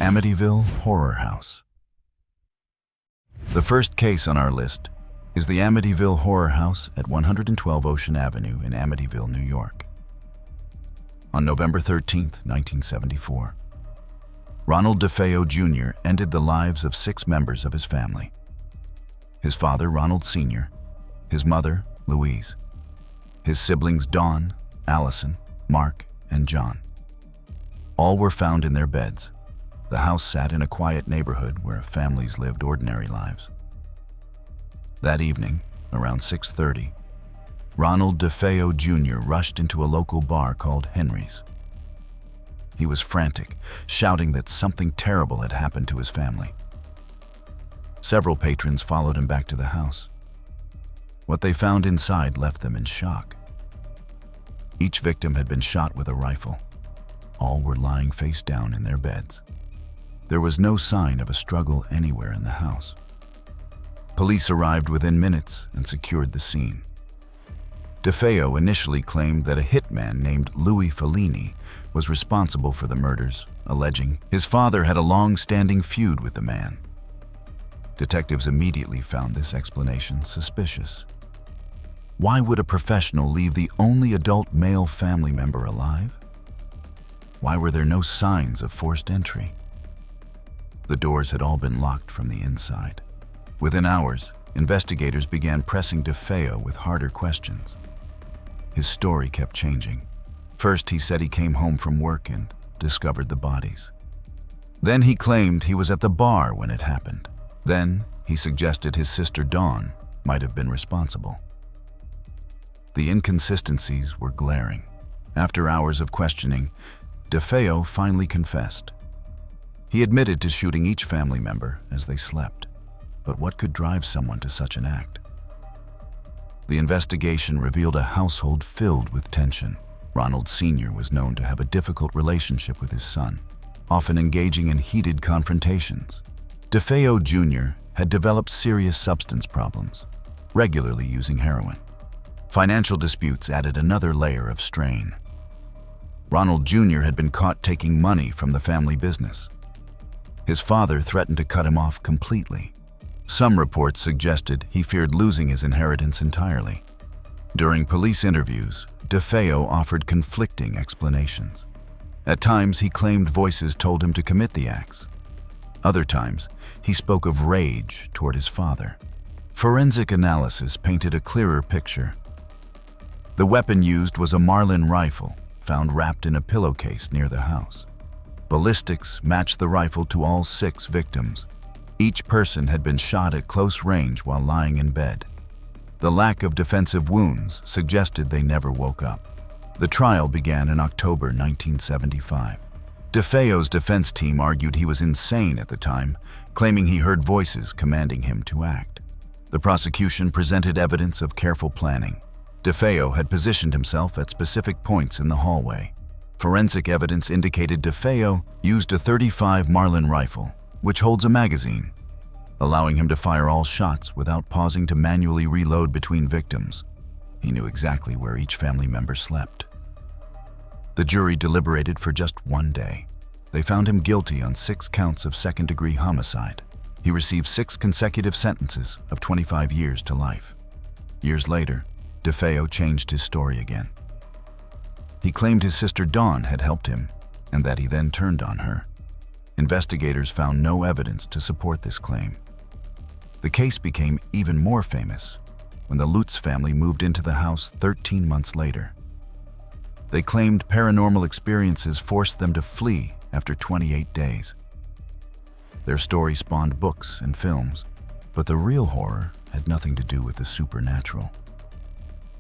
Amityville Horror House. The first case on our list is the Amityville Horror House at 112 Ocean Avenue in Amityville, New York. On November 13, 1974, Ronald DeFeo Jr. ended the lives of 6 members of his family. His father, Ronald Sr., his mother, Louise, his siblings Dawn, Allison, Mark, and John. All were found in their beds. The house sat in a quiet neighborhood where families lived ordinary lives. That evening, around 6:30, Ronald DeFeo Jr. rushed into a local bar called Henry's. He was frantic, shouting that something terrible had happened to his family. Several patrons followed him back to the house. What they found inside left them in shock. Each victim had been shot with a rifle. All were lying face down in their beds. There was no sign of a struggle anywhere in the house. Police arrived within minutes and secured the scene. DeFeo initially claimed that a hitman named Louis Fellini was responsible for the murders, alleging his father had a long-standing feud with the man. Detectives immediately found this explanation suspicious. Why would a professional leave the only adult male family member alive? Why were there no signs of forced entry? The doors had all been locked from the inside. Within hours, investigators began pressing DeFeo with harder questions. His story kept changing. First, he said he came home from work and discovered the bodies. Then he claimed he was at the bar when it happened. Then, he suggested his sister Dawn might have been responsible. The inconsistencies were glaring. After hours of questioning, DeFeo finally confessed. He admitted to shooting each family member as they slept. But what could drive someone to such an act? The investigation revealed a household filled with tension. Ronald Sr. was known to have a difficult relationship with his son, often engaging in heated confrontations. DeFeo Jr. had developed serious substance problems, regularly using heroin. Financial disputes added another layer of strain. Ronald Jr. had been caught taking money from the family business. His father threatened to cut him off completely. Some reports suggested he feared losing his inheritance entirely. During police interviews, DeFeo offered conflicting explanations. At times, he claimed voices told him to commit the acts. Other times, he spoke of rage toward his father. Forensic analysis painted a clearer picture. The weapon used was a Marlin rifle, found wrapped in a pillowcase near the house. Ballistics matched the rifle to all 6 victims. Each person had been shot at close range while lying in bed. The lack of defensive wounds suggested they never woke up. The trial began in October 1975. DeFeo's defense team argued he was insane at the time, claiming he heard voices commanding him to act. The prosecution presented evidence of careful planning. DeFeo had positioned himself at specific points in the hallway. Forensic evidence indicated DeFeo used a .35 Marlin rifle, which holds a magazine, allowing him to fire all shots without pausing to manually reload between victims. He knew exactly where each family member slept. The jury deliberated for just 1 day. They found him guilty on 6 counts of second-degree homicide. He received 6 consecutive sentences of 25 years to life. Years later, DeFeo changed his story again. He claimed his sister Dawn had helped him, and that he then turned on her. Investigators found no evidence to support this claim. The case became even more famous when the Lutz family moved into the house 13 months later. They claimed paranormal experiences forced them to flee after 28 days. Their story spawned books and films, but the real horror had nothing to do with the supernatural.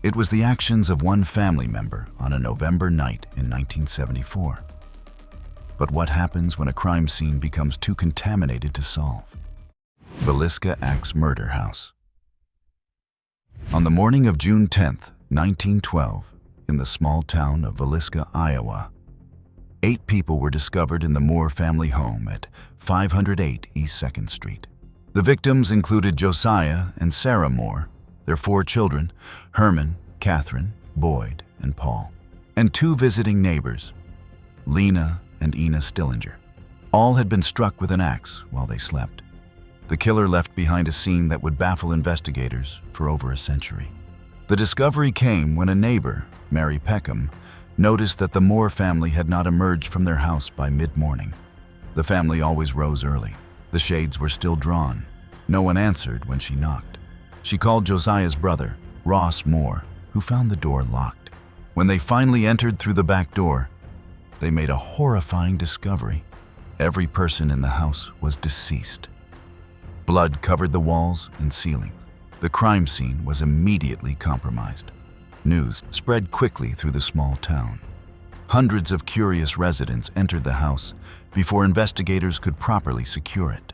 It was the actions of one family member on a November night in 1974. But what happens when a crime scene becomes too contaminated to solve? Villisca Axe Murder House. On the morning of June 10, 1912, in the small town of Villisca, Iowa, 8 people were discovered in the Moore family home at 508 East 2nd Street. The victims included Josiah and Sarah Moore, their 4 children, Herman, Catherine, Boyd, and Paul, and 2 visiting neighbors, Lena and Ina Stillinger. All had been struck with an axe while they slept. The killer left behind a scene that would baffle investigators for over a century. The discovery came when a neighbor, Mary Peckham, noticed that the Moore family had not emerged from their house by mid-morning. The family always rose early. The shades were still drawn. No one answered when she knocked. She called Josiah's brother, Ross Moore, who found the door locked. When they finally entered through the back door, they made a horrifying discovery. Every person in the house was deceased. Blood covered the walls and ceilings. The crime scene was immediately compromised. News spread quickly through the small town. Hundreds of curious residents entered the house before investigators could properly secure it.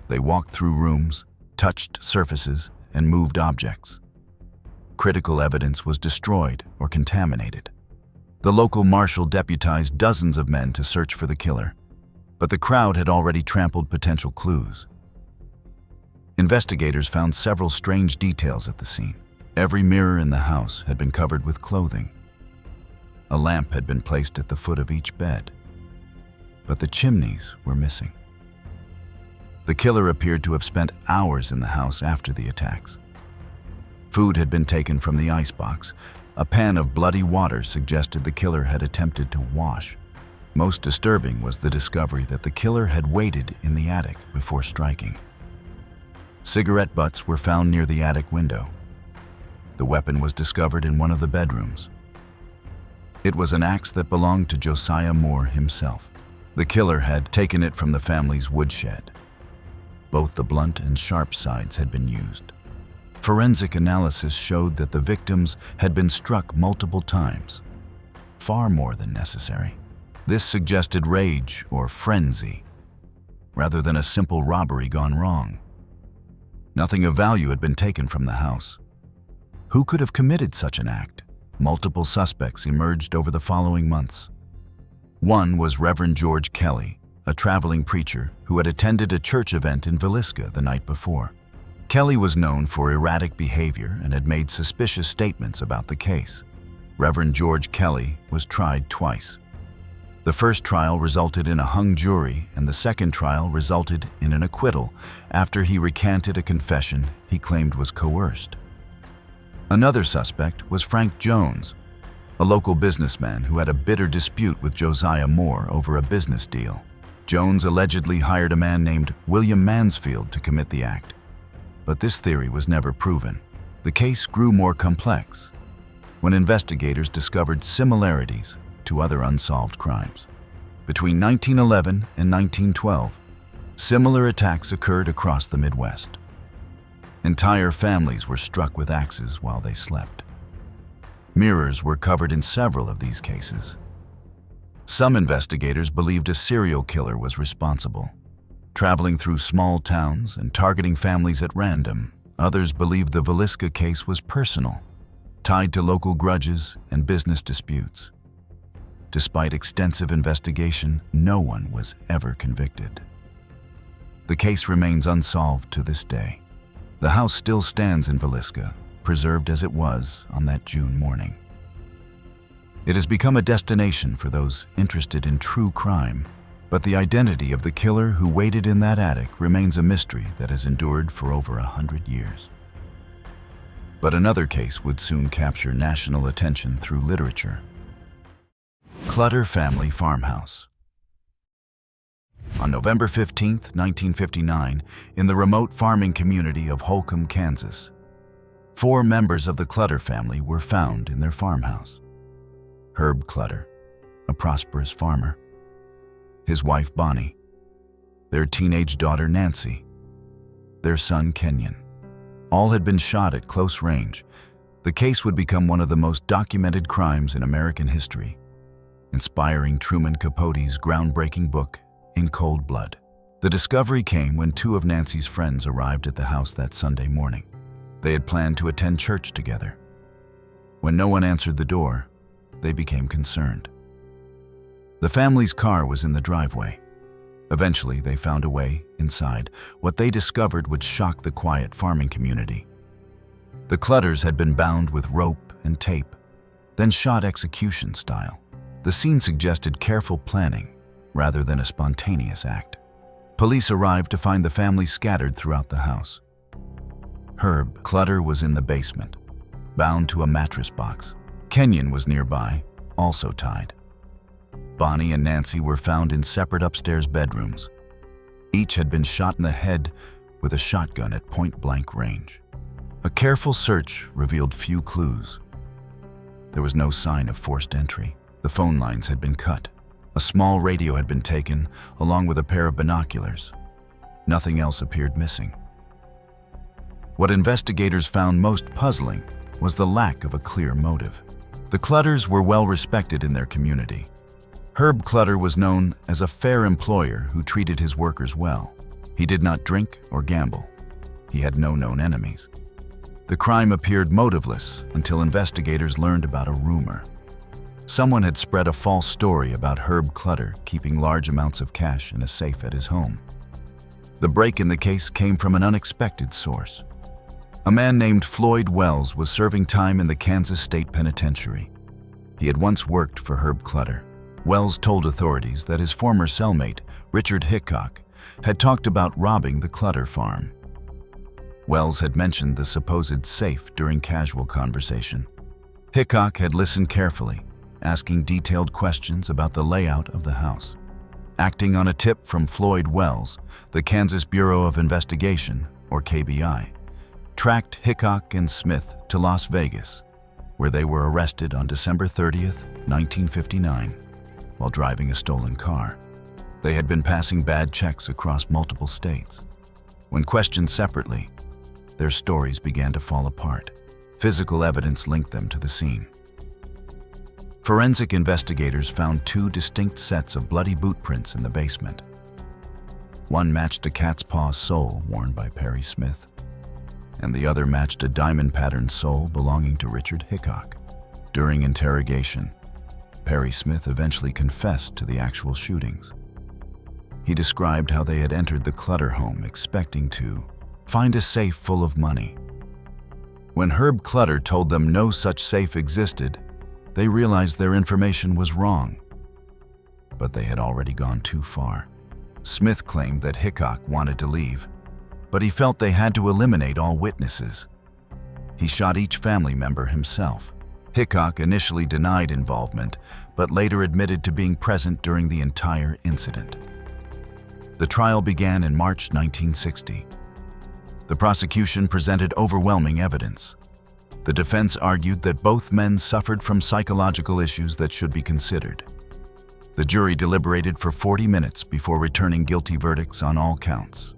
They walked through rooms, touched surfaces, and moved objects. Critical evidence was destroyed or contaminated. The local marshal deputized dozens of men to search for the killer, but the crowd had already trampled potential clues. Investigators found several strange details at the scene. Every mirror in the house had been covered with clothing. A lamp had been placed at the foot of each bed, but the chimneys were missing. The killer appeared to have spent hours in the house after the attacks. Food had been taken from the icebox. A pan of bloody water suggested the killer had attempted to wash. Most disturbing was the discovery that the killer had waited in the attic before striking. Cigarette butts were found near the attic window. The weapon was discovered in one of the bedrooms. It was an axe that belonged to Josiah Moore himself. The killer had taken it from the family's woodshed. Both the blunt and sharp sides had been used. Forensic analysis showed that the victims had been struck multiple times, far more than necessary. This suggested rage or frenzy, rather than a simple robbery gone wrong. Nothing of value had been taken from the house. Who could have committed such an act? Multiple suspects emerged over the following months. One was Reverend George Kelly, a traveling preacher who had attended a church event in Villisca the night before. Kelly was known for erratic behavior and had made suspicious statements about the case. Reverend George Kelly was tried twice. The first trial resulted in a hung jury, and the second trial resulted in an acquittal after he recanted a confession he claimed was coerced. Another suspect was Frank Jones, a local businessman who had a bitter dispute with Josiah Moore over a business deal. Jones allegedly hired a man named William Mansfield to commit the act, but this theory was never proven. The case grew more complex when investigators discovered similarities to other unsolved crimes. Between 1911 and 1912, similar attacks occurred across the Midwest. Entire families were struck with axes while they slept. Mirrors were covered in several of these cases. Some investigators believed a serial killer was responsible, traveling through small towns and targeting families at random. Others believed the Villisca case was personal, tied to local grudges and business disputes. Despite extensive investigation, no one was ever convicted. The case remains unsolved to this day. The house still stands in Villisca, preserved as it was on that June morning. It has become a destination for those interested in true crime, but the identity of the killer who waited in that attic remains a mystery that has endured for over 100 years. But another case would soon capture national attention through literature. Clutter Family Farmhouse. On November 15, 1959, in the remote farming community of Holcomb, Kansas, 4 members of the Clutter family were found in their farmhouse. Herb Clutter, a prosperous farmer, his wife Bonnie, their teenage daughter Nancy, their son Kenyon. All had been shot at close range. The case would become one of the most documented crimes in American history, inspiring Truman Capote's groundbreaking book, In Cold Blood. The discovery came when 2 of Nancy's friends arrived at the house that Sunday morning. They had planned to attend church together. When no one answered the door, they became concerned. The family's car was in the driveway. Eventually, they found a way inside. What they discovered would shock the quiet farming community. The Clutters had been bound with rope and tape, then shot execution style. The scene suggested careful planning. rather than a spontaneous act. Police arrived to find the family scattered throughout the house. Herb Clutter was in the basement, bound to a mattress box. Kenyon was nearby, also tied. Bonnie and Nancy were found in separate upstairs bedrooms. Each had been shot in the head with a shotgun at point-blank range. A careful search revealed few clues. There was no sign of forced entry. The phone lines had been cut. A small radio had been taken, along with a pair of binoculars. Nothing else appeared missing. What investigators found most puzzling was the lack of a clear motive. The Clutters were well respected in their community. Herb Clutter was known as a fair employer who treated his workers well. He did not drink or gamble. He had no known enemies. The crime appeared motiveless until investigators learned about a rumor. Someone had spread a false story about Herb Clutter keeping large amounts of cash in a safe at his home. The break in the case came from an unexpected source. A man named Floyd Wells was serving time in the Kansas State Penitentiary. He had once worked for Herb Clutter. Wells told authorities that his former cellmate, Richard Hickok, had talked about robbing the Clutter farm. Wells had mentioned the supposed safe during casual conversation. Hickok had listened carefully, asking detailed questions about the layout of the house. Acting on a tip from Floyd Wells, the Kansas Bureau of Investigation, or KBI, tracked Hickok and Smith to Las Vegas, where they were arrested on December 30th, 1959, while driving a stolen car. They had been passing bad checks across multiple states. When questioned separately, their stories began to fall apart. Physical evidence linked them to the scene. Forensic investigators found two distinct sets of bloody boot prints in the basement. One matched a cat's paw sole worn by Perry Smith, and the other matched a diamond-patterned sole belonging to Richard Hickok. During interrogation, Perry Smith eventually confessed to the actual shootings. He described how they had entered the Clutter home expecting to find a safe full of money. When Herb Clutter told them no such safe existed, they realized their information was wrong. But they had already gone too far. Smith claimed that Hickok wanted to leave, but he felt they had to eliminate all witnesses. He shot each family member himself. Hickok initially denied involvement, but later admitted to being present during the entire incident. The trial began in March 1960. The prosecution presented overwhelming evidence. The defense argued that both men suffered from psychological issues that should be considered. The jury deliberated for 40 minutes before returning guilty verdicts on all counts.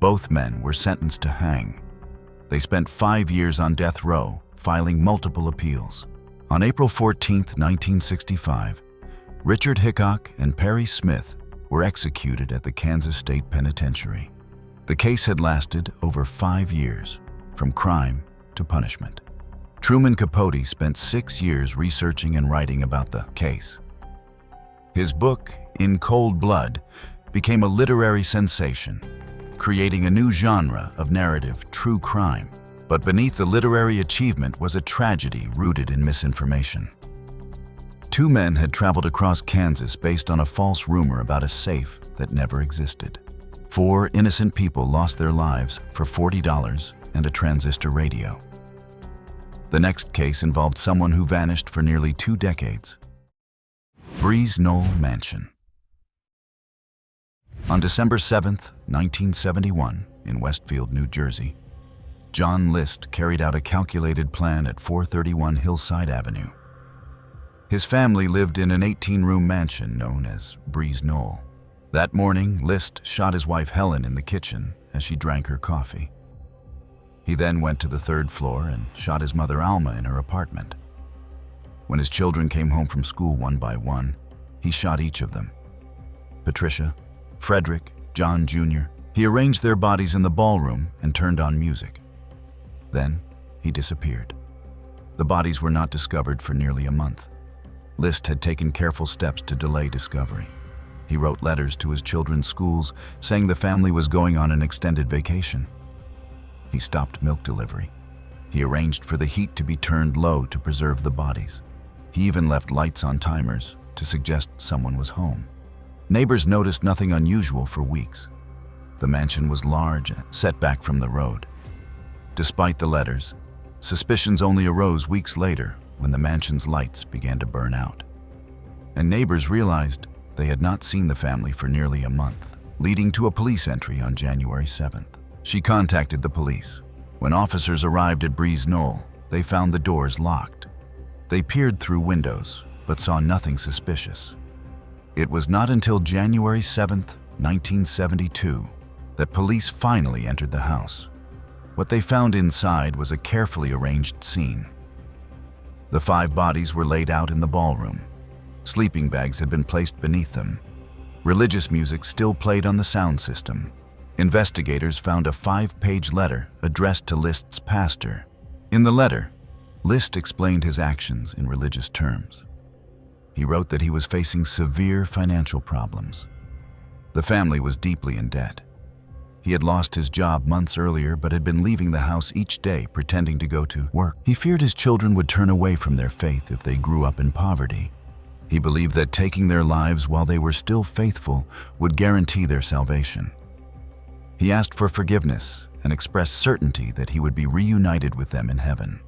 Both men were sentenced to hang. They spent 5 years on death row, filing multiple appeals. On April 14, 1965, Richard Hickok and Perry Smith were executed at the Kansas State Penitentiary. The case had lasted over 5 years, from crime to punishment. Truman Capote spent 6 years researching and writing about the case. His book, In Cold Blood, became a literary sensation, creating a new genre of narrative true crime. But beneath the literary achievement was a tragedy rooted in misinformation. 2 men had traveled across Kansas based on a false rumor about a safe that never existed. 4 innocent people lost their lives for $40 and a transistor radio. The next case involved someone who vanished for nearly 2 decades. Breeze Knoll Mansion. On December 7, 1971, in Westfield, New Jersey, John List carried out a calculated plan at 431 Hillside Avenue. His family lived in an 18-room mansion known as Breeze Knoll. That morning, List shot his wife Helen in the kitchen as she drank her coffee. He then went to the 3rd floor and shot his mother Alma in her apartment. When his children came home from school one by one, he shot each of them. Patricia, Frederick, John Jr. He arranged their bodies in the ballroom and turned on music. Then he disappeared. The bodies were not discovered for nearly a month. List had taken careful steps to delay discovery. He wrote letters to his children's schools saying the family was going on an extended vacation. He stopped milk delivery. He arranged for the heat to be turned low to preserve the bodies. He even left lights on timers to suggest someone was home. Neighbors noticed nothing unusual for weeks. The mansion was large and set back from the road. Despite the letters, suspicions only arose weeks later when the mansion's lights began to burn out. And neighbors realized they had not seen the family for nearly a month, leading to a police entry on January 7th. She contacted the police. When officers arrived at Breeze Knoll, they found the doors locked. They peered through windows, but saw nothing suspicious. It was not until January 7th, 1972, that police finally entered the house. What they found inside was a carefully arranged scene. The 5 bodies were laid out in the ballroom. Sleeping bags had been placed beneath them. Religious music still played on the sound system. Investigators found a 5-page letter addressed to List's pastor. In the letter, List explained his actions in religious terms. He wrote that he was facing severe financial problems. The family was deeply in debt. He had lost his job months earlier but had been leaving the house each day pretending to go to work. He feared his children would turn away from their faith if they grew up in poverty. He believed that taking their lives while they were still faithful would guarantee their salvation. He asked for forgiveness and expressed certainty that he would be reunited with them in heaven.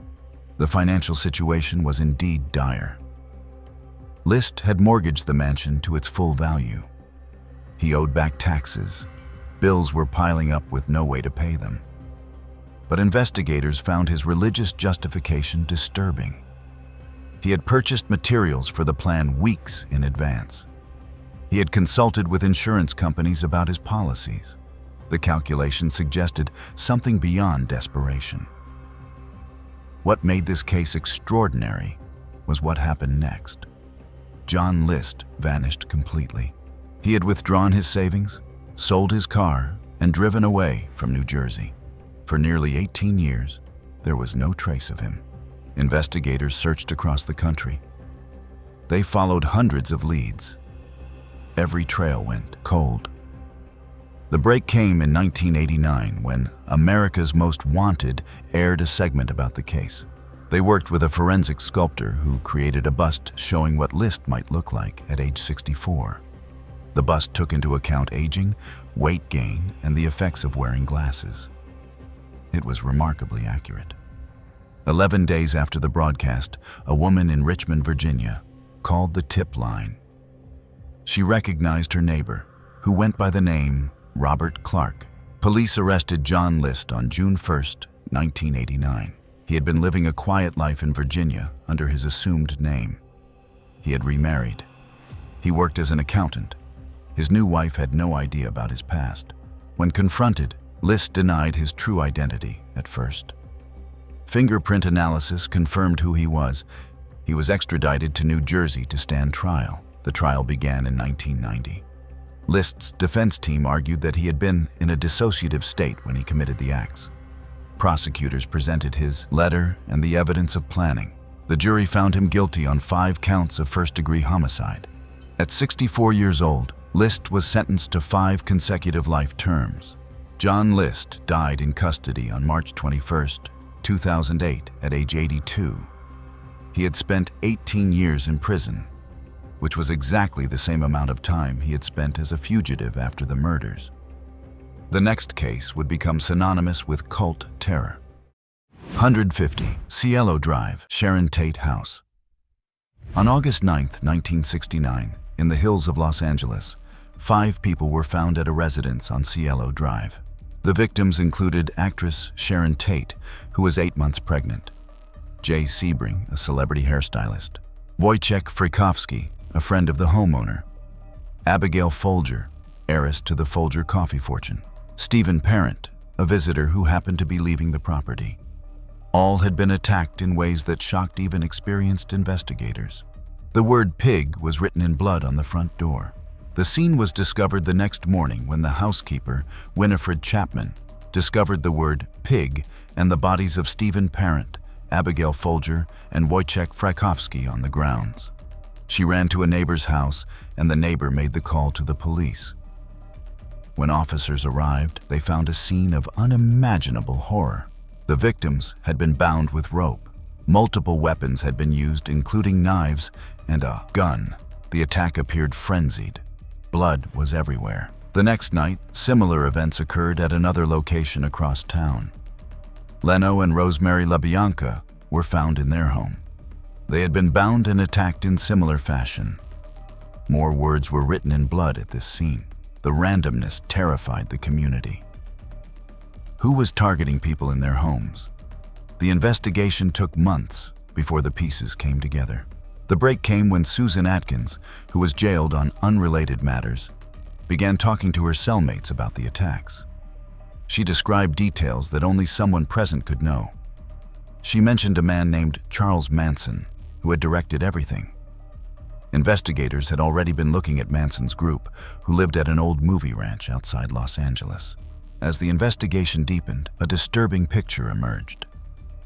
The financial situation was indeed dire. List had mortgaged the mansion to its full value. He owed back taxes. Bills were piling up with no way to pay them. But investigators found his religious justification disturbing. He had purchased materials for the plan weeks in advance. He had consulted with insurance companies about his policies. The calculation suggested something beyond desperation. What made this case extraordinary was what happened next. John List vanished completely. He had withdrawn his savings, sold his car, and driven away from New Jersey. For nearly 18 years, there was no trace of him. Investigators searched across the country. They followed hundreds of leads. Every trail went cold. The break came in 1989 when America's Most Wanted aired a segment about the case. They worked with a forensic sculptor who created a bust showing what List might look like at age 64. The bust took into account aging, weight gain, and the effects of wearing glasses. It was remarkably accurate. 11 days after the broadcast, a woman in Richmond, Virginia, called the tip line. She recognized her neighbor, who went by the name Robert Clark. Police arrested John List on June 1st, 1989. He had been living a quiet life in Virginia under his assumed name. He had remarried. He worked as an accountant. His new wife had no idea about his past. When confronted, List denied his true identity at first. Fingerprint analysis confirmed who he was. He was extradited to New Jersey to stand trial. The trial began in 1990. List's defense team argued that he had been in a dissociative state when he committed the acts. Prosecutors presented his letter and the evidence of planning. The jury found him guilty on 5 counts of first-degree homicide. At 64 years old, List was sentenced to 5 consecutive life terms. John List died in custody on March 21, 2008, at age 82. He had spent 18 years in prison, which was exactly the same amount of time he had spent as a fugitive after the murders. The next case would become synonymous with cult terror. 150 Cielo Drive, Sharon Tate House. On August 9, 1969, in the hills of Los Angeles, 5 people were found at a residence on Cielo Drive. The victims included actress Sharon Tate, who was 8 months pregnant, Jay Sebring, a celebrity hairstylist, Wojciech Frykowski, a friend of the homeowner, Abigail Folger, heiress to the Folger coffee fortune, Stephen Parent, a visitor who happened to be leaving the property. All had been attacked in ways that shocked even experienced investigators. The word pig was written in blood on the front door. The scene was discovered the next morning when the housekeeper, Winifred Chapman, discovered the word pig and the bodies of Stephen Parent, Abigail Folger, and Wojciech Frykowski on the grounds. She ran to a neighbor's house, and the neighbor made the call to the police. When officers arrived, they found a scene of unimaginable horror. The victims had been bound with rope. Multiple weapons had been used, including knives and a gun. The attack appeared frenzied. Blood was everywhere. The next night, similar events occurred at another location across town. Leno and Rosemary LaBianca were found in their home. They had been bound and attacked in similar fashion. More words were written in blood at this scene. The randomness terrified the community. Who was targeting people in their homes? The investigation took months before the pieces came together. The break came when Susan Atkins, who was jailed on unrelated matters, began talking to her cellmates about the attacks. She described details that only someone present could know. She mentioned a man named Charles Manson, who had directed everything. Investigators had already been looking at Manson's group, who lived at an old movie ranch outside Los Angeles. As the investigation deepened, a disturbing picture emerged.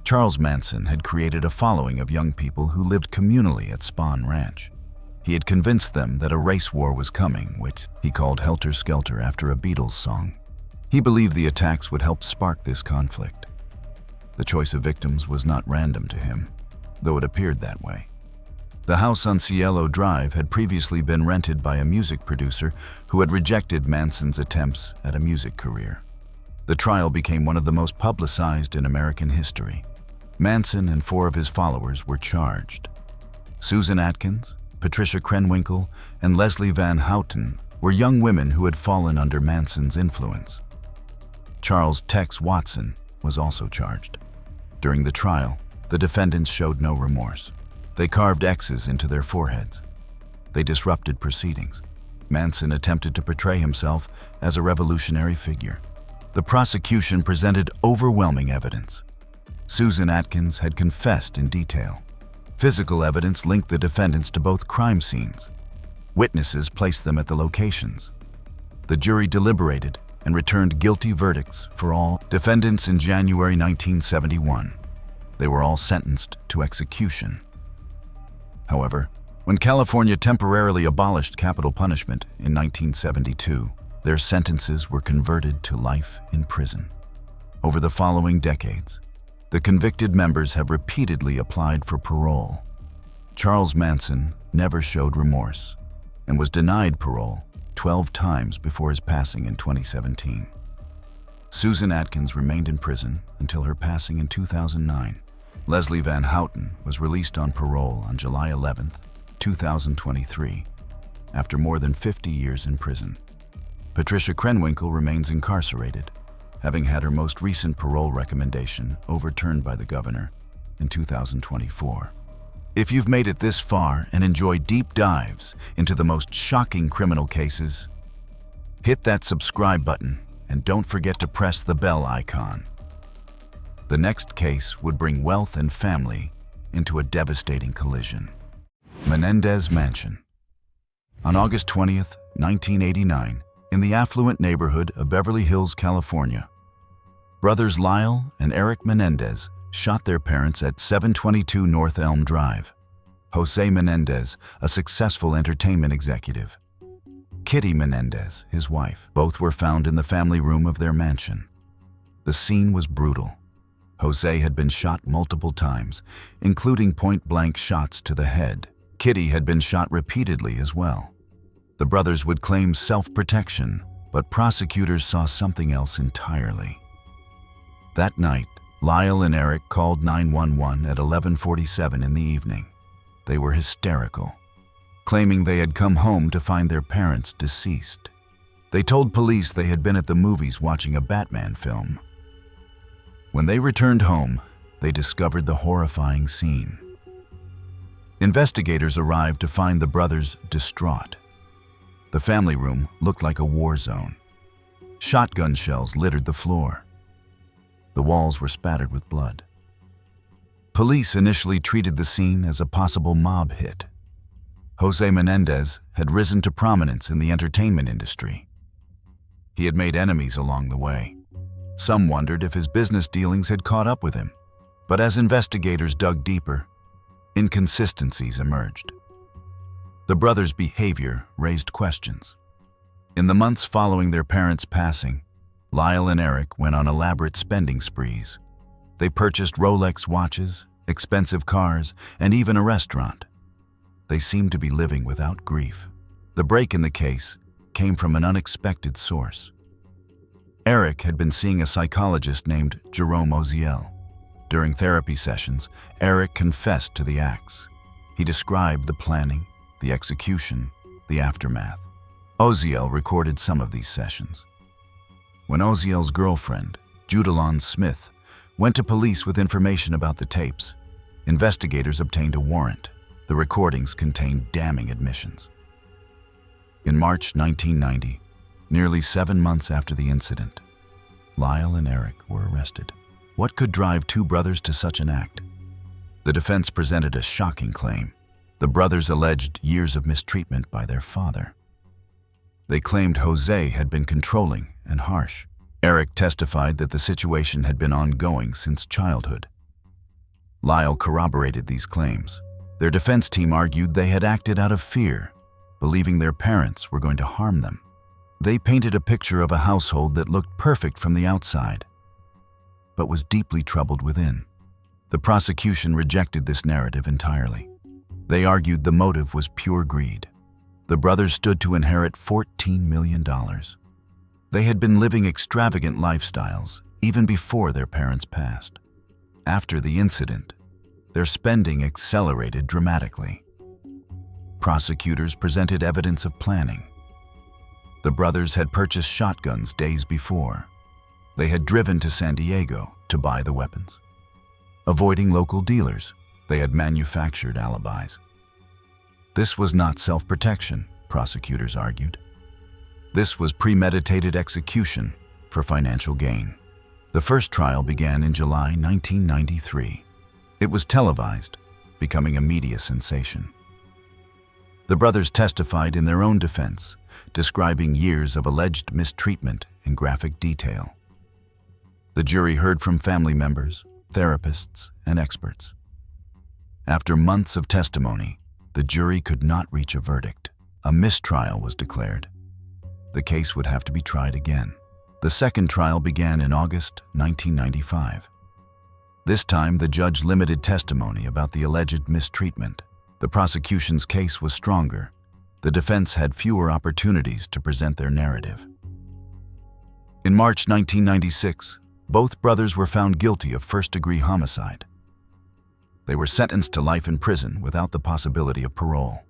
Charles Manson had created a following of young people who lived communally at Spahn Ranch. He had convinced them that a race war was coming, which he called Helter Skelter after a Beatles song. He believed the attacks would help spark this conflict. The choice of victims was not random to him, though it appeared that way. The house on Cielo Drive had previously been rented by a music producer who had rejected Manson's attempts at a music career. The trial became one of the most publicized in American history. Manson and 4 of his followers were charged. Susan Atkins, Patricia Krenwinkel, and Leslie Van Houten were young women who had fallen under Manson's influence. Charles Tex Watson was also charged. During the trial, the defendants showed no remorse. They carved X's into their foreheads. They disrupted proceedings. Manson attempted to portray himself as a revolutionary figure. The prosecution presented overwhelming evidence. Susan Atkins had confessed in detail. Physical evidence linked the defendants to both crime scenes. Witnesses placed them at the locations. The jury deliberated and returned guilty verdicts for all defendants in January 1971. They were all sentenced to execution. However, when California temporarily abolished capital punishment in 1972, their sentences were converted to life in prison. Over the following decades, the convicted members have repeatedly applied for parole. Charles Manson never showed remorse and was denied parole 12 times before his passing in 2017. Susan Atkins remained in prison until her passing in 2009. Leslie Van Houten was released on parole on July 11, 2023, after more than 50 years in prison. Patricia Krenwinkel remains incarcerated, having had her most recent parole recommendation overturned by the governor in 2024. If you've made it this far and enjoy deep dives into the most shocking criminal cases, hit that subscribe button and don't forget to press the bell icon. The next case would bring wealth and family into a devastating collision. Menendez Mansion. On August 20th, 1989, in the affluent neighborhood of Beverly Hills, California, brothers Lyle and Eric Menendez shot their parents at 722 North Elm Drive. Jose Menendez, a successful entertainment executive. Kitty Menendez, his wife. Both were found in the family room of their mansion. The scene was brutal. Jose had been shot multiple times, including point-blank shots to the head. Kitty had been shot repeatedly as well. The brothers would claim self-protection, but prosecutors saw something else entirely. That night, Lyle and Eric called 911 at 11:47 in the evening. They were hysterical, claiming they had come home to find their parents deceased. They told police they had been at the movies watching a Batman film. When they returned home, they discovered the horrifying scene. Investigators arrived to find the brothers distraught. The family room looked like a war zone. Shotgun shells littered the floor. The walls were spattered with blood. Police initially treated the scene as a possible mob hit. Jose Menendez had risen to prominence in the entertainment industry. He had made enemies along the way. Some wondered if his business dealings had caught up with him, but as investigators dug deeper, inconsistencies emerged. The brothers' behavior raised questions. In the months following their parents' passing, Lyle and Eric went on elaborate spending sprees. They purchased Rolex watches, expensive cars, and even a restaurant. They seemed to be living without grief. The break in the case came from an unexpected source. Eric had been seeing a psychologist named Jerome Oziel. During therapy sessions, Eric confessed to the acts. He described the planning, the execution, the aftermath. Oziel recorded some of these sessions. When Oziel's girlfriend, Judalon Smith, went to police with information about the tapes, investigators obtained a warrant. The recordings contained damning admissions. In March 1990, nearly 7 months after the incident, Lyle and Eric were arrested. What could drive two brothers to such an act? The defense presented a shocking claim. The brothers alleged years of mistreatment by their father. They claimed Jose had been controlling and harsh. Eric testified that the situation had been ongoing since childhood. Lyle corroborated these claims. Their defense team argued they had acted out of fear, believing their parents were going to harm them. They painted a picture of a household that looked perfect from the outside, but was deeply troubled within. The prosecution rejected this narrative entirely. They argued the motive was pure greed. The brothers stood to inherit $14 million. They had been living extravagant lifestyles even before their parents passed. After the incident, their spending accelerated dramatically. Prosecutors presented evidence of planning. The brothers had purchased shotguns days before. They had driven to San Diego to buy the weapons. Avoiding local dealers, they had manufactured alibis. This was not self-protection, prosecutors argued. This was premeditated execution for financial gain. The first trial began in July 1993. It was televised, becoming a media sensation. The brothers testified in their own defense, describing years of alleged mistreatment in graphic detail. The jury heard from family members, therapists, and experts. After months of testimony, the jury could not reach a verdict. A mistrial was declared. The case would have to be tried again. The second trial began in August 1995. This time, the judge limited testimony about the alleged mistreatment. The prosecution's case was stronger. The defense had fewer opportunities to present their narrative. In March 1996, both brothers were found guilty of first-degree homicide. They were sentenced to life in prison without the possibility of parole.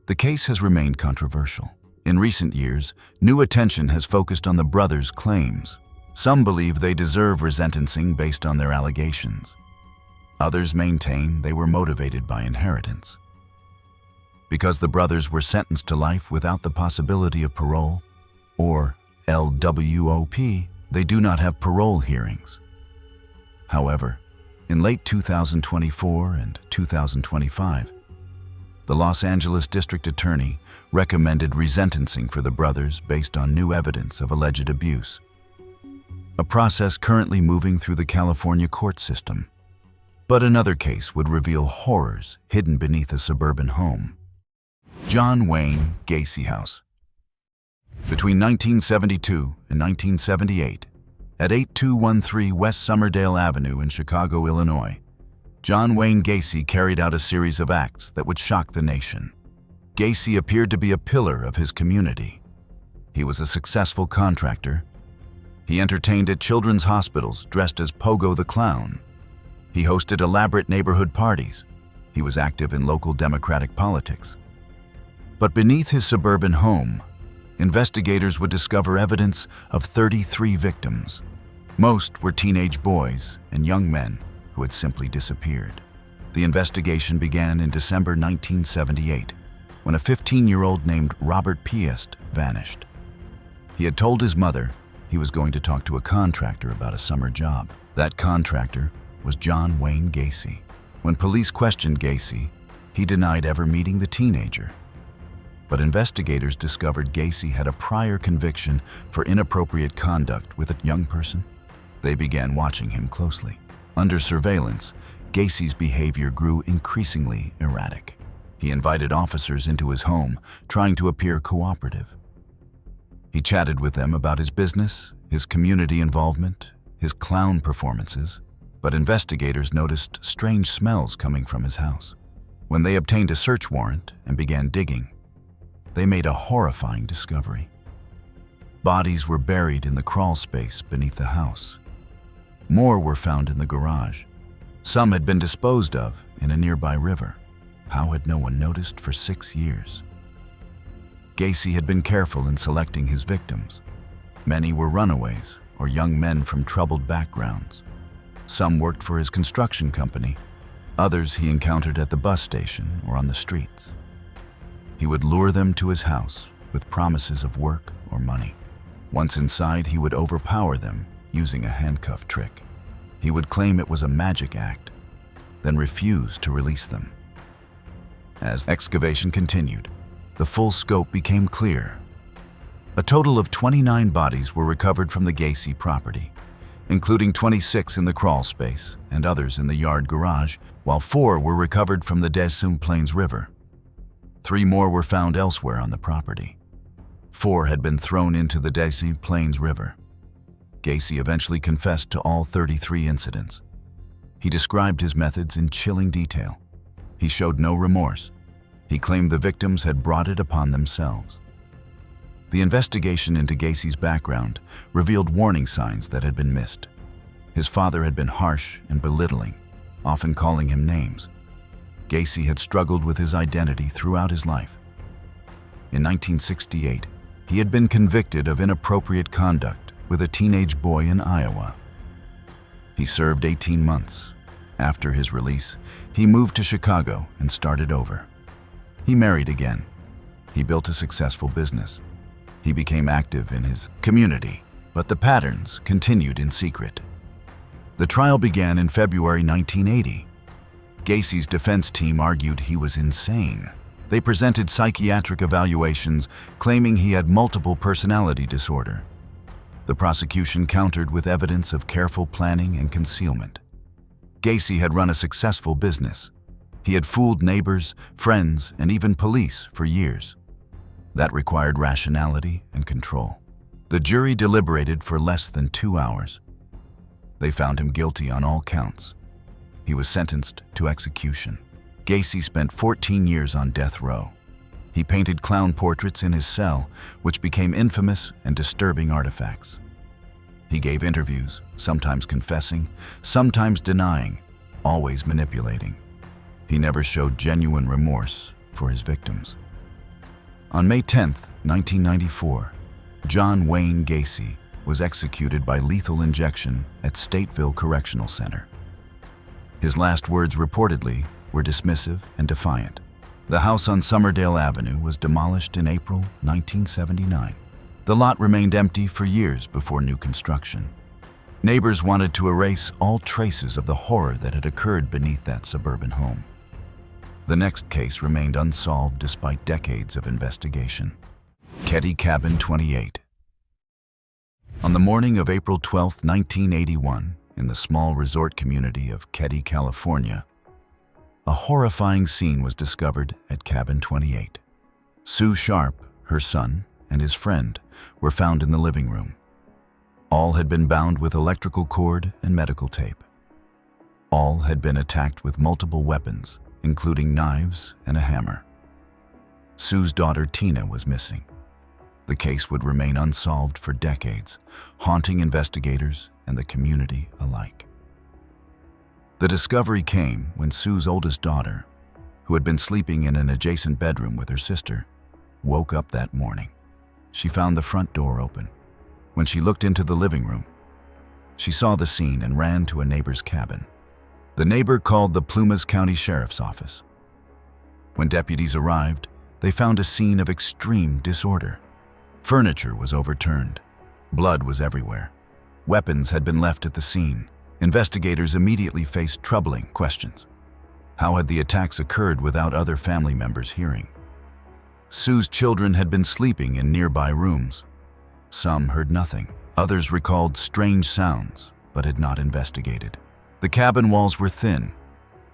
The case has remained controversial. In recent years, new attention has focused on the brothers' claims. Some believe they deserve resentencing based on their allegations. Others maintain they were motivated by inheritance. Because the brothers were sentenced to life without the possibility of parole, or LWOP, they do not have parole hearings. However, in late 2024 and 2025, the Los Angeles District Attorney recommended resentencing for the brothers based on new evidence of alleged abuse, a process currently moving through the California court system. But another case would reveal horrors hidden beneath a suburban home. John Wayne Gacy House. Between 1972 and 1978, at 8213 West Somerdale Avenue in Chicago, Illinois, John Wayne Gacy carried out a series of acts that would shock the nation. Gacy appeared to be a pillar of his community. He was a successful contractor. He entertained at children's hospitals dressed as Pogo the Clown. He hosted elaborate neighborhood parties. He was active in local Democratic politics. But beneath his suburban home, investigators would discover evidence of 33 victims. Most were teenage boys and young men who had simply disappeared. The investigation began in December 1978, when a 15-year-old named Robert Piest vanished. He had told his mother he was going to talk to a contractor about a summer job. That contractor was John Wayne Gacy. When police questioned Gacy, he denied ever meeting the teenager. But investigators discovered Gacy had a prior conviction for inappropriate conduct with a young person. They began watching him closely. Under surveillance, Gacy's behavior grew increasingly erratic. He invited officers into his home, trying to appear cooperative. He chatted with them about his business, his community involvement, his clown performances, but investigators noticed strange smells coming from his house. When they obtained a search warrant and began digging, they made a horrifying discovery. Bodies were buried in the crawl space beneath the house. More were found in the garage. Some had been disposed of in a nearby river. How had no one noticed for 6 years? Gacy had been careful in selecting his victims. Many were runaways or young men from troubled backgrounds. Some worked for his construction company. Others he encountered at the bus station or on the streets. He would lure them to his house with promises of work or money. Once inside, he would overpower them using a handcuff trick. He would claim it was a magic act, then refuse to release them. As excavation continued, the full scope became clear. A total of 29 bodies were recovered from the Gacy property, including 26 in the crawl space and others in the yard garage, while 4 were recovered from the Des Plaines River. 3 more were found elsewhere on the property. 4 had been thrown into the Des Plaines River. Gacy eventually confessed to all 33 incidents. He described his methods in chilling detail. He showed no remorse. He claimed the victims had brought it upon themselves. The investigation into Gacy's background revealed warning signs that had been missed. His father had been harsh and belittling, often calling him names. Gacy had struggled with his identity throughout his life. In 1968, he had been convicted of inappropriate conduct with a teenage boy in Iowa. He served 18 months. After his release, he moved to Chicago and started over. He married again. He built a successful business. He became active in his community, but the patterns continued in secret. The trial began in February 1980. Gacy's defense team argued he was insane. They presented psychiatric evaluations claiming he had multiple personality disorder. The prosecution countered with evidence of careful planning and concealment. Gacy had run a successful business. He had fooled neighbors, friends, and even police for years. That required rationality and control. The jury deliberated for less than 2 hours. They found him guilty on all counts. He was sentenced to execution. Gacy spent 14 years on death row. He painted clown portraits in his cell, which became infamous and disturbing artifacts. He gave interviews, sometimes confessing, sometimes denying, always manipulating. He never showed genuine remorse for his victims. On May 10, 1994, John Wayne Gacy was executed by lethal injection at Stateville Correctional Center. His last words reportedly were dismissive and defiant. The house on Summerdale Avenue was demolished in April 1979. The lot remained empty for years before new construction. Neighbors wanted to erase all traces of the horror that had occurred beneath that suburban home. The next case remained unsolved despite decades of investigation. Keddie Cabin 28. On the morning of April 12, 1981, in the small resort community of Keddie, California, a horrifying scene was discovered at Cabin 28. Sue Sharp, her son, and his friend were found in the living room. All had been bound with electrical cord and medical tape. All had been attacked with multiple weapons, including knives and a hammer. Sue's daughter Tina was missing. The case would remain unsolved for decades, haunting investigators and the community alike. The discovery came when Sue's oldest daughter, who had been sleeping in an adjacent bedroom with her sister, woke up that morning. She found the front door open. When she looked into the living room, she saw the scene and ran to a neighbor's cabin. The neighbor called the Plumas County Sheriff's Office. When deputies arrived, they found a scene of extreme disorder. Furniture was overturned. Blood was everywhere. Weapons had been left at the scene. Investigators immediately faced troubling questions. How had the attacks occurred without other family members hearing? Sue's children had been sleeping in nearby rooms. Some heard nothing. Others recalled strange sounds, but had not investigated. The cabin walls were thin.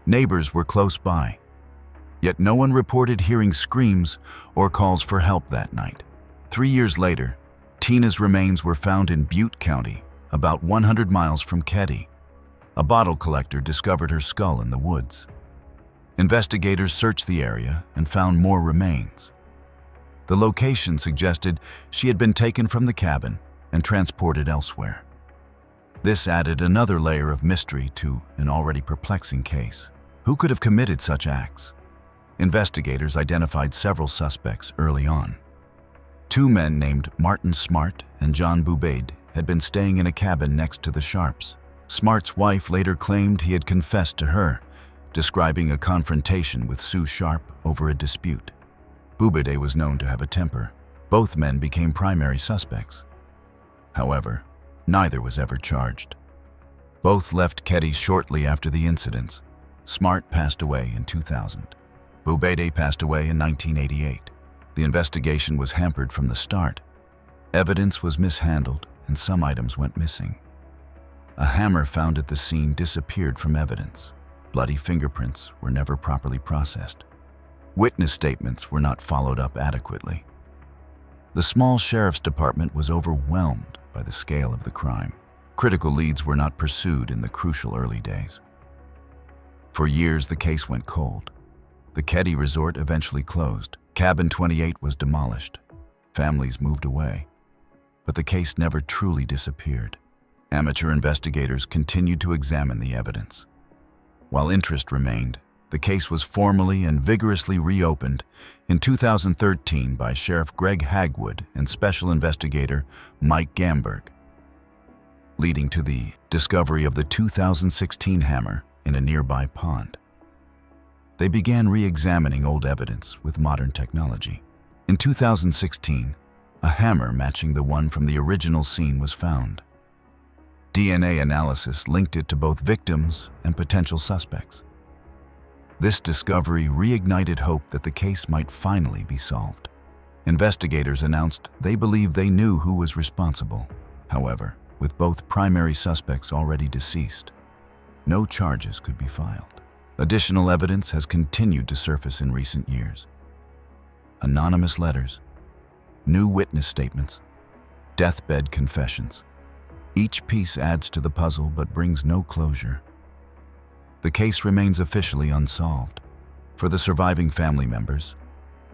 Neighbors were close by. Yet no one reported hearing screams or calls for help that night. 3 years later, Tina's remains were found in Butte County, about 100 miles from Keddie. A bottle collector discovered her skull in the woods. Investigators searched the area and found more remains. The location suggested she had been taken from the cabin and transported elsewhere. This added another layer of mystery to an already perplexing case. Who could have committed such acts? Investigators identified several suspects early on. Two men named Martin Smart and John Boubaid had been staying in a cabin next to the Sharps. Smart's wife later claimed he had confessed to her, describing a confrontation with Sue Sharp over a dispute. Boubaid was known to have a temper. Both men became primary suspects. However, neither was ever charged. Both left Keddie shortly after the incidents. Smart passed away in 2000. Boubaid passed away in 1988. The investigation was hampered from the start. Evidence was mishandled and some items went missing. A hammer found at the scene disappeared from evidence. Bloody fingerprints were never properly processed. Witness statements were not followed up adequately. The small sheriff's department was overwhelmed by the scale of the crime. Critical leads were not pursued in the crucial early days. For years, the case went cold. The Keddie Resort eventually closed. Cabin 28 was demolished. Families moved away. But the case never truly disappeared. Amateur investigators continued to examine the evidence. While interest remained, the case was formally and vigorously reopened in 2013 by Sheriff Greg Hagwood and Special Investigator Mike Gamberg, leading to the discovery of the 2016 hammer in a nearby pond. They began re-examining old evidence with modern technology. In 2016, a hammer matching the one from the original scene was found. DNA analysis linked it to both victims and potential suspects. This discovery reignited hope that the case might finally be solved. Investigators announced they believed they knew who was responsible. However, with both primary suspects already deceased, no charges could be filed. Additional evidence has continued to surface in recent years. Anonymous letters, new witness statements, deathbed confessions. Each piece adds to the puzzle but brings no closure. The case remains officially unsolved. For the surviving family members,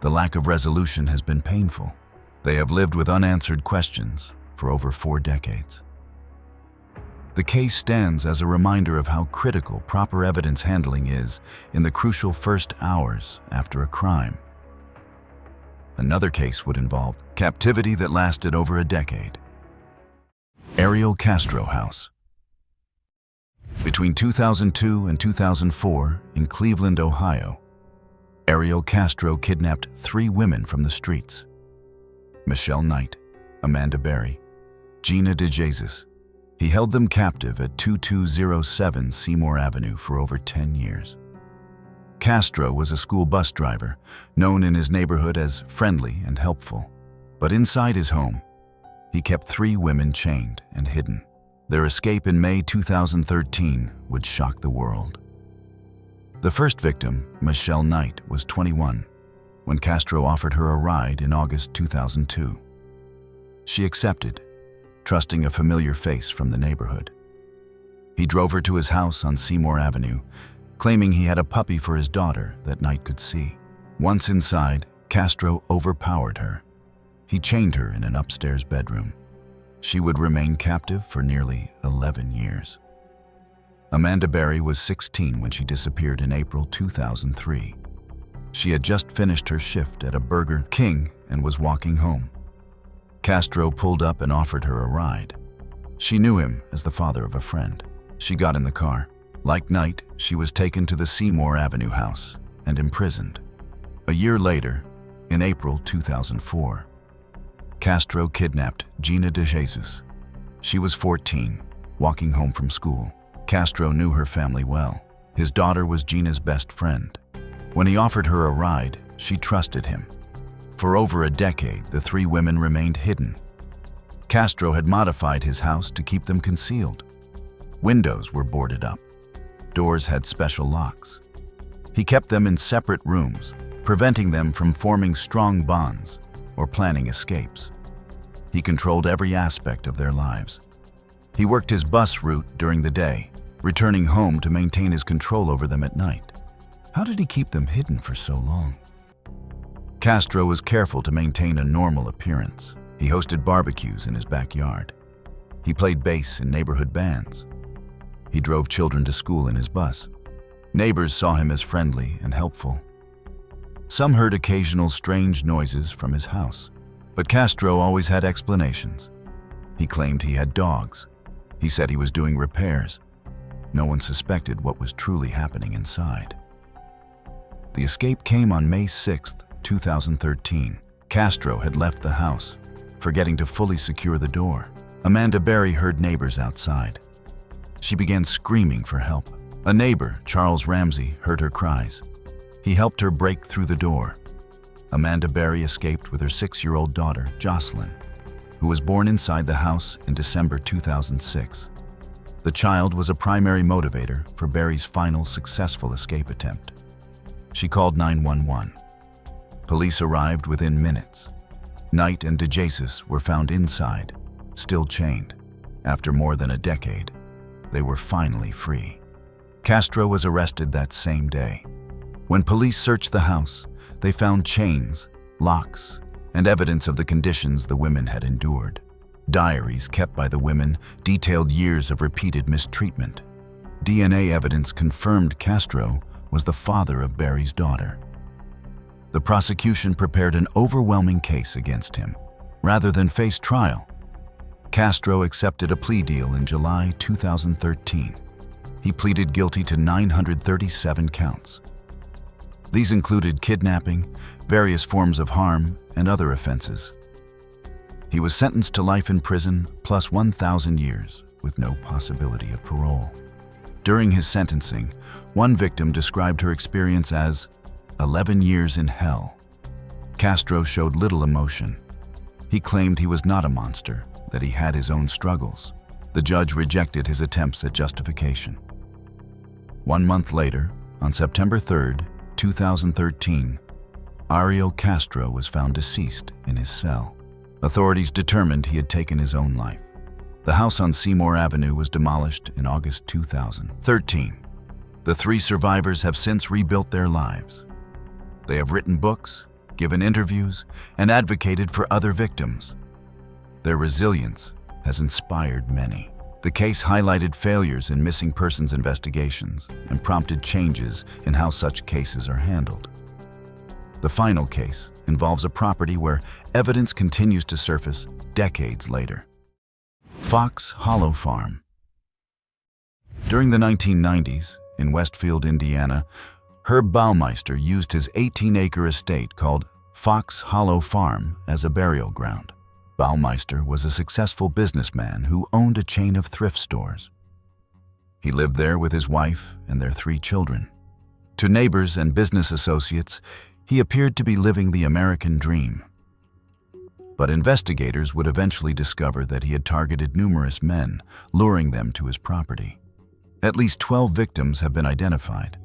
the lack of resolution has been painful. They have lived with unanswered questions for over 4 decades. The case stands as a reminder of how critical proper evidence handling is in the crucial first hours after a crime. Another case would involve captivity that lasted over a decade. Ariel Castro House. Between 2002 and 2004, in Cleveland, Ohio, Ariel Castro kidnapped 3 women from the streets: Michelle Knight, Amanda Berry, Gina DeJesus. He held them captive at 2207 Seymour Avenue for over 10 years. Castro was a school bus driver, known in his neighborhood as friendly and helpful. But inside his home, he kept 3 women chained and hidden. Their escape in May 2013 would shock the world. The first victim, Michelle Knight, was 21 when Castro offered her a ride in August 2002. She accepted, trusting a familiar face from the neighborhood. He drove her to his house on Seymour Avenue, claiming he had a puppy for his daughter that Knight could see. Once inside, Castro overpowered her. He chained her in an upstairs bedroom. She would remain captive for nearly 11 years. Amanda Berry was 16 when she disappeared in April 2003. She had just finished her shift at a Burger King and was walking home. Castro pulled up and offered her a ride. She knew him as the father of a friend. She got in the car. Like Knight, she was taken to the Seymour Avenue house and imprisoned. A year later, in April 2004, Castro kidnapped Gina DeJesus. She was 14, walking home from school. Castro knew her family well. His daughter was Gina's best friend. When he offered her a ride, she trusted him. For over a decade, the 3 women remained hidden. Castro had modified his house to keep them concealed. Windows were boarded up. Doors had special locks. He kept them in separate rooms, preventing them from forming strong bonds or planning escapes. He controlled every aspect of their lives. He worked his bus route during the day, returning home to maintain his control over them at night. How did he keep them hidden for so long? Castro was careful to maintain a normal appearance. He hosted barbecues in his backyard. He played bass in neighborhood bands. He drove children to school in his bus. Neighbors saw him as friendly and helpful. Some heard occasional strange noises from his house, but Castro always had explanations. He claimed he had dogs. He said he was doing repairs. No one suspected what was truly happening inside. The escape came on May 6, 2013. Castro had left the house, forgetting to fully secure the door. Amanda Berry heard neighbors outside. She began screaming for help. A neighbor, Charles Ramsey, heard her cries. He helped her break through the door. Amanda Berry escaped with her 6-year-old daughter, Jocelyn, who was born inside the house in December 2006. The child was a primary motivator for Berry's final successful escape attempt. She called 911. Police arrived within minutes. Knight and DeJesus were found inside, still chained. After more than a decade, they were finally free. Castro was arrested that same day. When police searched the house, they found chains, locks, and evidence of the conditions the women had endured. Diaries kept by the women detailed years of repeated mistreatment. DNA evidence confirmed Castro was the father of Berry's daughter. The prosecution prepared an overwhelming case against him. Rather than face trial, Castro accepted a plea deal in July 2013. He pleaded guilty to 937 counts. These included kidnapping, various forms of harm, and other offenses. He was sentenced to life in prison plus 1,000 years with no possibility of parole. During his sentencing, one victim described her experience as 11 years in hell. Castro showed little emotion. He claimed he was not a monster, that he had his own struggles. The judge rejected his attempts at justification. 1 month later, on September 3, 2013, Ariel Castro was found deceased in his cell. Authorities determined he had taken his own life. The house on Seymour Avenue was demolished in August 2013. The 3 survivors have since rebuilt their lives. They have written books, given interviews, and advocated for other victims. Their resilience has inspired many. The case highlighted failures in missing persons investigations and prompted changes in how such cases are handled. The final case involves a property where evidence continues to surface decades later. Fox Hollow Farm. During the 1990s, in Westfield, Indiana, Herb Baumeister used his 18-acre estate called Fox Hollow Farm as a burial ground. Baumeister was a successful businessman who owned a chain of thrift stores. He lived there with his wife and their 3 children. To neighbors and business associates, he appeared to be living the American dream. But investigators would eventually discover that he had targeted numerous men, luring them to his property. At least 12 victims have been identified,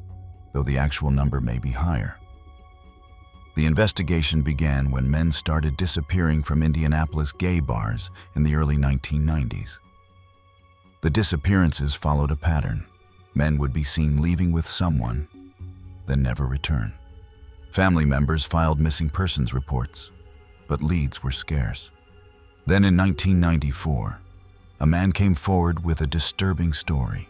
though the actual number may be higher. The investigation began when men started disappearing from Indianapolis gay bars in the early 1990s. The disappearances followed a pattern. Men would be seen leaving with someone, then never return. Family members filed missing persons reports, but leads were scarce. Then in 1994, a man came forward with a disturbing story.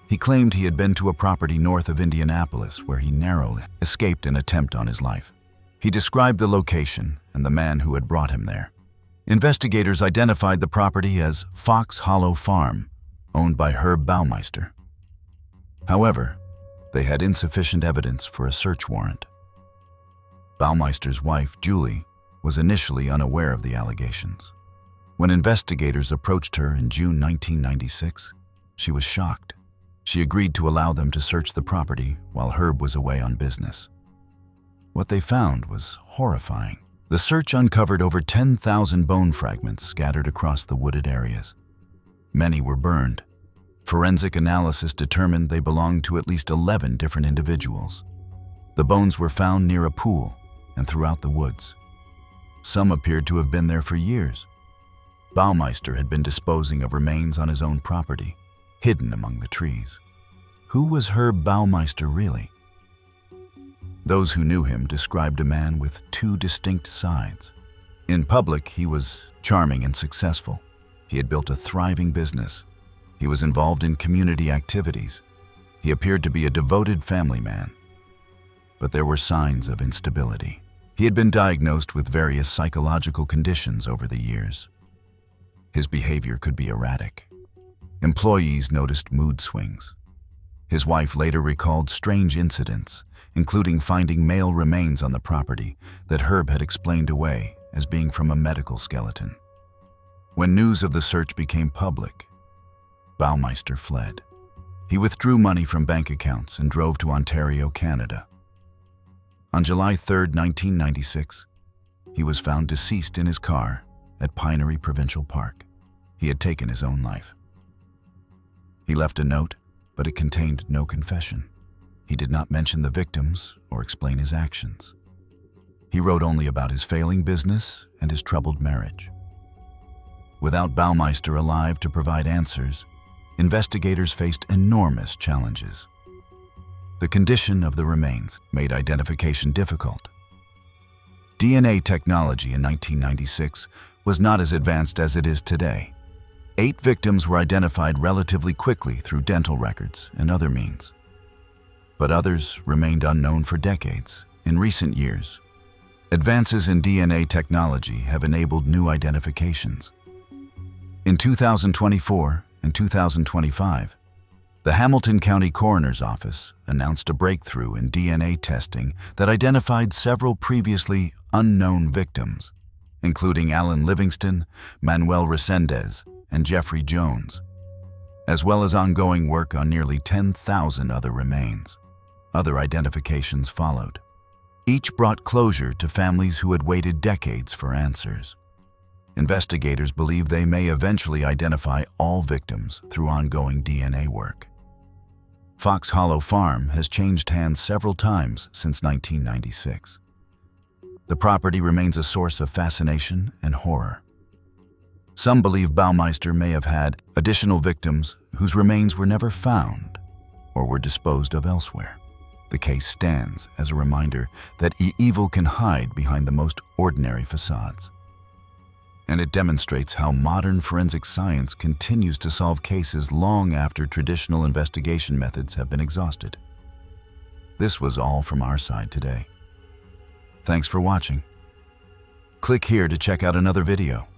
He claimed he had been to a property north of Indianapolis where he narrowly escaped an attempt on his life. He described the location and the man who had brought him there. Investigators identified the property as Fox Hollow Farm, owned by Herb Baumeister. However, they had insufficient evidence for a search warrant. Baumeister's wife, Julie, was initially unaware of the allegations. When investigators approached her in June 1996, she was shocked. She agreed to allow them to search the property while Herb was away on business. What they found was horrifying. The search uncovered over 10,000 bone fragments scattered across the wooded areas. Many were burned. Forensic analysis determined they belonged to at least 11 different individuals. The bones were found near a pool and throughout the woods. Some appeared to have been there for years. Baumeister had been disposing of remains on his own property, hidden among the trees. Who was Herb Baumeister really? Those who knew him described a man with two distinct sides. In public, he was charming and successful. He had built a thriving business. He was involved in community activities. He appeared to be a devoted family man. But there were signs of instability. He had been diagnosed with various psychological conditions over the years. His behavior could be erratic. Employees noticed mood swings. His wife later recalled strange incidents, including finding male remains on the property that Herb had explained away as being from a medical skeleton. When news of the search became public, Baumeister fled. He withdrew money from bank accounts and drove to Ontario, Canada. On July 3, 1996, he was found deceased in his car at Pinery Provincial Park. He had taken his own life. He left a note, but it contained no confession. He did not mention the victims or explain his actions. He wrote only about his failing business and his troubled marriage. Without Baumeister alive to provide answers, investigators faced enormous challenges. The condition of the remains made identification difficult. DNA technology in 1996 was not as advanced as it is today. 8 victims were identified relatively quickly through dental records and other means. But others remained unknown for decades. In recent years, advances in DNA technology have enabled new identifications. In 2024 and 2025, the Hamilton County Coroner's Office announced a breakthrough in DNA testing that identified several previously unknown victims, including Alan Livingston, Manuel Resendez, and Jeffrey Jones, as well as ongoing work on nearly 10,000 other remains. Other identifications followed. Each brought closure to families who had waited decades for answers. Investigators believe they may eventually identify all victims through ongoing DNA work. Fox Hollow Farm has changed hands several times since 1996. The property remains a source of fascination and horror. Some believe Baumeister may have had additional victims whose remains were never found or were disposed of elsewhere. The case stands as a reminder that evil can hide behind the most ordinary facades. And it demonstrates how modern forensic science continues to solve cases long after traditional investigation methods have been exhausted. This was all from our side today. Thanks for watching. Click here to check out another video.